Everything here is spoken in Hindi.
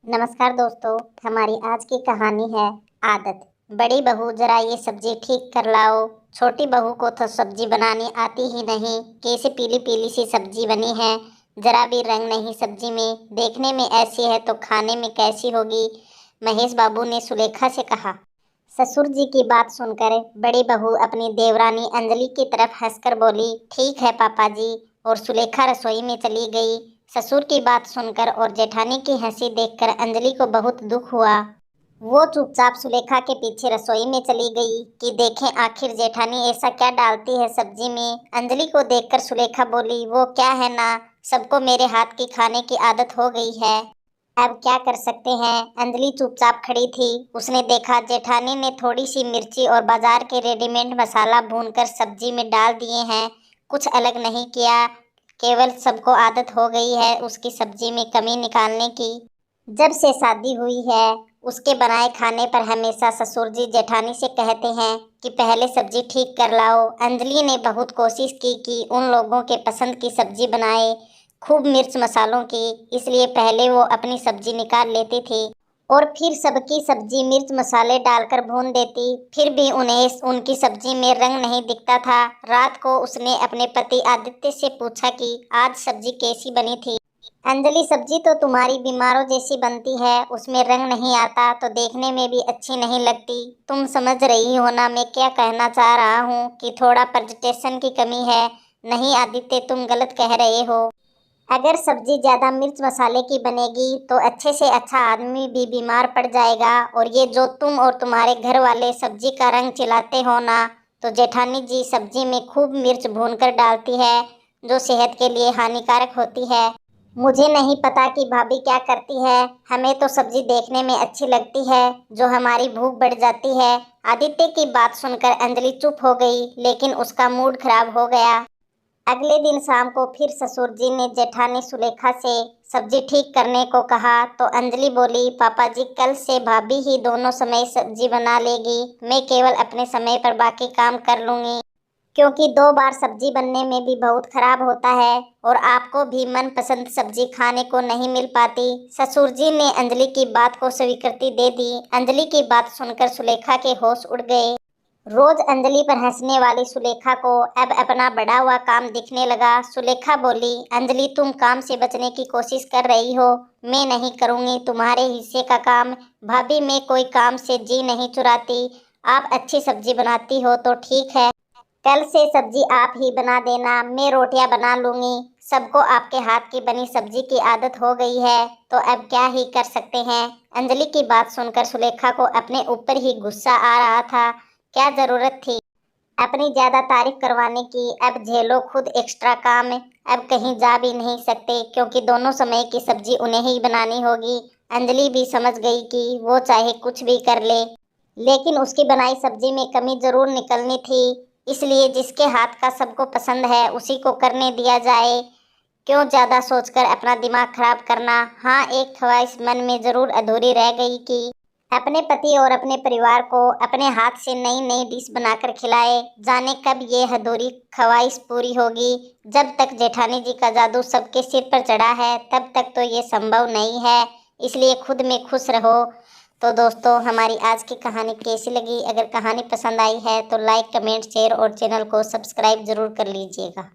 नमस्कार दोस्तों, हमारी आज की कहानी है आदत। बड़ी बहू जरा ये सब्जी ठीक कर लाओ। छोटी बहू को तो सब्जी बनानी आती ही नहीं। कैसे पीली पीली सी सब्जी बनी है, जरा भी रंग नहीं सब्जी में। देखने में ऐसी है तो खाने में कैसी होगी। महेश बाबू ने सुलेखा से कहा। ससुर जी की बात सुनकर बड़ी बहू अपनी देवरानी अंजलि की तरफ हंसकर बोली, ठीक है पापा जी। और सुलेखा रसोई में चली गई। ससुर की बात सुनकर और जेठानी की हंसी देखकर अंजलि को बहुत दुख हुआ। वो चुपचाप सुलेखा के पीछे रसोई में चली गई कि देखें आखिर जेठानी ऐसा क्या डालती है सब्जी में। अंजलि को देखकर सुलेखा बोली, वो क्या है ना, सबको मेरे हाथ की खाने की आदत हो गई है। अब क्या कर सकते हैं। अंजलि चुपचाप खड़ी थी। उसने देखा जेठानी ने थोड़ी सी मिर्ची और बाजार के रेडीमेड मसाला भूनकर सब्जी में डाल दिए हैं। कुछ अलग नहीं किया, केवल सबको आदत हो गई है उसकी सब्जी में कमी निकालने की। जब से शादी हुई है उसके बनाए खाने पर हमेशा ससुर जी जेठानी से कहते हैं कि पहले सब्जी ठीक कर लाओ। अंजलि ने बहुत कोशिश की कि उन लोगों के पसंद की सब्जी बनाए, खूब मिर्च मसालों की। इसलिए पहले वो अपनी सब्जी निकाल लेती थी और फिर सबकी सब्जी मिर्च मसाले डालकर भून देती। फिर भी उन्हें उनकी सब्जी में रंग नहीं दिखता था। रात को उसने अपने पति आदित्य से पूछा कि आज सब्जी कैसी बनी थी। अंजलि, सब्जी तो तुम्हारी बीमारों जैसी बनती है, उसमें रंग नहीं आता तो देखने में भी अच्छी नहीं लगती। तुम समझ रही हो ना मैं क्या कहना चाह रहा हूँ, कि थोड़ा प्रेजेंटेशन की कमी है। नहीं आदित्य, तुम गलत कह रहे हो। अगर सब्जी ज्यादा मिर्च मसाले की बनेगी तो अच्छे से अच्छा आदमी भी बीमार पड़ जाएगा। और ये जो तुम और तुम्हारे घर वाले सब्जी का रंग चिल्लाते हो ना, तो जेठानी जी सब्जी में खूब मिर्च भूनकर डालती है, जो सेहत के लिए हानिकारक होती है। मुझे नहीं पता कि भाभी क्या करती है, हमें तो सब्जी देखने में अच्छी लगती है, जो हमारी भूख बढ़ जाती है। आदित्य की बात सुनकर अंजलि चुप हो गई, लेकिन उसका मूड खराब हो गया। अगले दिन शाम को फिर ससुर जी ने जेठानी सुलेखा से सब्जी ठीक करने को कहा तो अंजलि बोली, पापा जी कल से भाभी ही दोनों समय सब्जी बना लेगी, मैं केवल अपने समय पर बाकी काम कर लूंगी। क्योंकि 2 बार सब्जी बनने में भी बहुत खराब होता है और आपको भी मनपसंद सब्जी खाने को नहीं मिल पाती। ससुर जी ने अंजलि की बात को स्वीकृति दे दी। अंजलि की बात सुनकर सुलेखा के होश उड़ गए। रोज अंजलि पर हंसने वाली सुलेखा को अब अपना बढ़ा हुआ काम दिखने लगा। सुलेखा बोली, अंजलि तुम काम से बचने की कोशिश कर रही हो, मैं नहीं करूंगी तुम्हारे हिस्से का काम। भाभी मैं कोई काम से जी नहीं चुराती, आप अच्छी सब्जी बनाती हो तो ठीक है। कल से सब्जी आप ही बना देना, मैं रोटियां बना लूंगी। सबको आपके हाथ की बनी सब्जी की आदत हो गई है तो अब क्या ही कर सकते हैं। अंजलि की बात सुनकर सुलेखा को अपने ऊपर ही गुस्सा आ रहा था। क्या जरूरत थी अपनी ज्यादा तारीफ करवाने की। अब झेलो खुद एक्स्ट्रा काम। अब कहीं जा भी नहीं सकते क्योंकि दोनों समय की सब्जी उन्हें ही बनानी होगी। अंजलि भी समझ गई कि वो चाहे कुछ भी कर ले, लेकिन उसकी बनाई सब्जी में कमी जरूर निकलनी थी। इसलिए जिसके हाथ का सबको पसंद है उसी को करने दिया जाए। क्यों ज्यादा सोचकर अपना दिमाग खराब करना। हाँ, एक ख्वाहिश मन में जरूर अधूरी रह गई कि अपने पति और अपने परिवार को अपने हाथ से नई नई डिश बनाकर खिलाए। जाने कब ये अधूरी ख्वाहिश पूरी होगी। जब तक जेठानी जी का जादू सबके सिर पर चढ़ा है तब तक तो ये संभव नहीं है। इसलिए खुद में खुश रहो। तो दोस्तों, हमारी आज की कहानी कैसी लगी। अगर कहानी पसंद आई है तो लाइक कमेंट शेयर और चैनल को सब्सक्राइब जरूर कर लीजिएगा।